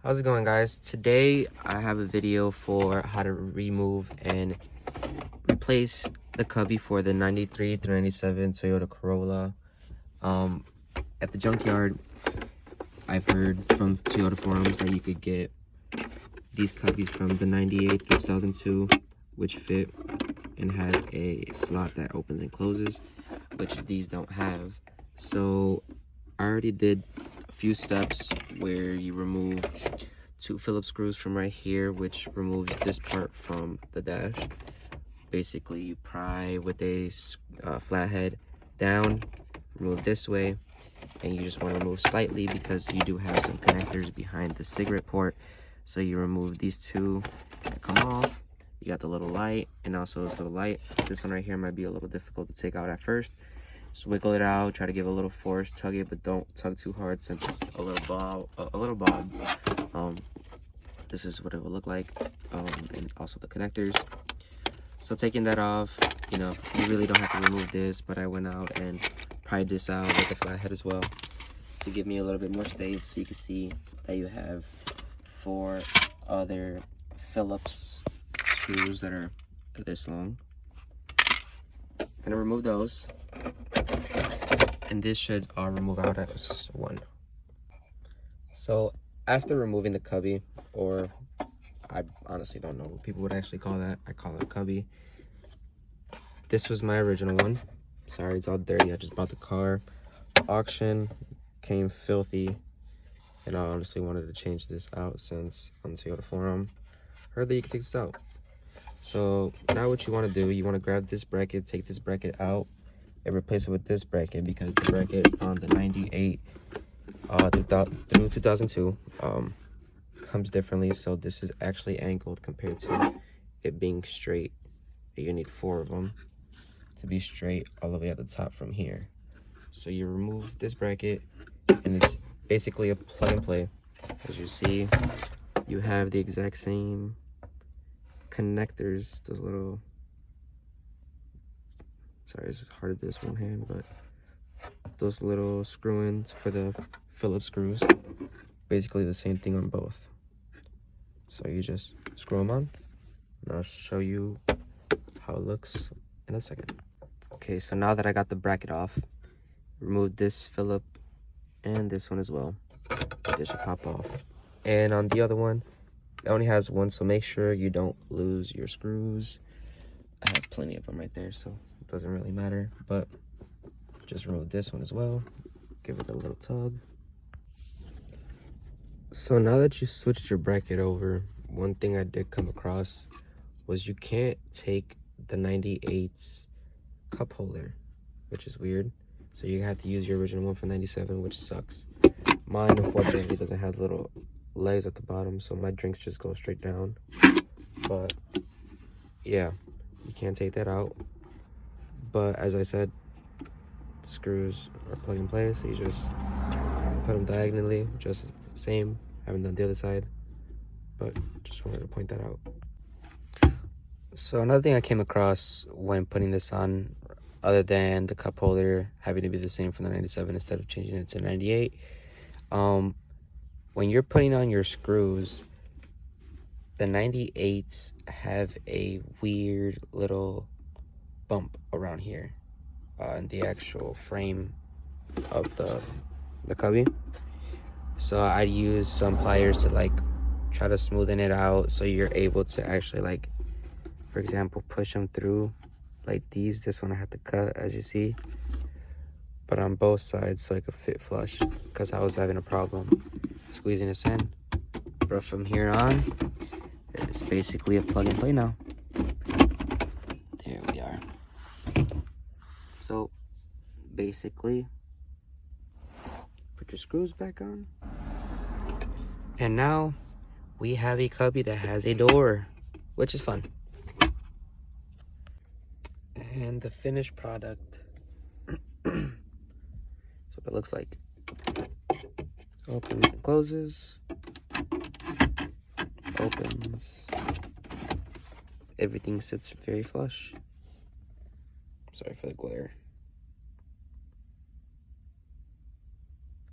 How's it going, guys? Today I have a video for how to remove and replace the cubby for the 93 through 97 Toyota Corolla. At the junkyard, I've heard from Toyota forums that you could get these cubbies from the 98 through 2002, which fit and have a slot that opens and closes, which these don't have. So I already did a few steps where you remove 2 Phillips screws from right here, which removes this part from the dash. Basically, you pry with a flathead down, remove this way, and you just want to remove slightly because you do have some connectors behind the cigarette port. So you remove these 2 that come off. You got the little light and also this little light. This one right here might be a little difficult to take out at first. Just wiggle it out, try to give a little force, tug it, but don't tug too hard since it's a little bob. This is what it will look like, and also the connectors. So taking that off, you know, you really don't have to remove this, but I went out and pried this out with a flathead as well to give me a little bit more space, so you can see that you have 4 other Phillips screws that are this long. I'm gonna remove those, and this should remove out as one. So after removing the cubby, or I honestly don't know what people would actually call that, I call it a cubby. This was my original one. Sorry, it's all dirty. I just bought the car. Auction, came filthy, and I honestly wanted to change this out since on the Toyota forum heard that you can take this out. So now what you want to do, you want to grab this bracket, take this bracket out, and replace it with this bracket, because the bracket on the 98 through 2002 comes differently. So this is actually angled compared to it being straight. You need 4 of them to be straight all the way at the top from here. So you remove this bracket, and it's basically a plug and play. As you see, you have the exact same connectors, those little, sorry, it's hard to do this one hand, but those little screw-ins for the Phillips screws, basically the same thing on both. So you just screw them on, and I'll show you how it looks in a second. Okay, so now that I got the bracket off, remove this Phillip and this one as well. This should pop off. And on the other one, it only has one, so make sure you don't lose your screws. I have plenty of them right there, so it doesn't really matter. But just remove this one as well. Give it a little tug. So now that you switched your bracket over, one thing I did come across was you can't take the 98's cup holder, which is weird. So you have to use your original one from 97, which sucks. Mine, unfortunately, doesn't have little legs at the bottom, so my drinks just go straight down. But yeah, you can't take that out. But as I said, the screws are plug and play, so you just put them diagonally, just the same. Haven't done the other side, but just wanted to point that out. So another thing I came across when putting this on, other than the cup holder having to be the same from the 97 instead of changing it to 98, when you're putting on your screws, the 98s have a weird little bump around here in the actual frame of the cubby. So I use some pliers to like try to smoothen it out, so you're able to actually, like, for example, push them through like these. This one I had to cut, as you see, but on both sides so it could fit flush, because I was having a problem squeezing this in. But from here on, it's basically a plug and play now. There we are. So basically, put your screws back on, and now we have a cubby that has a door, which is fun. And the finished product, that's what it looks like. Opens and closes. Opens. Everything sits very flush. Sorry for the glare.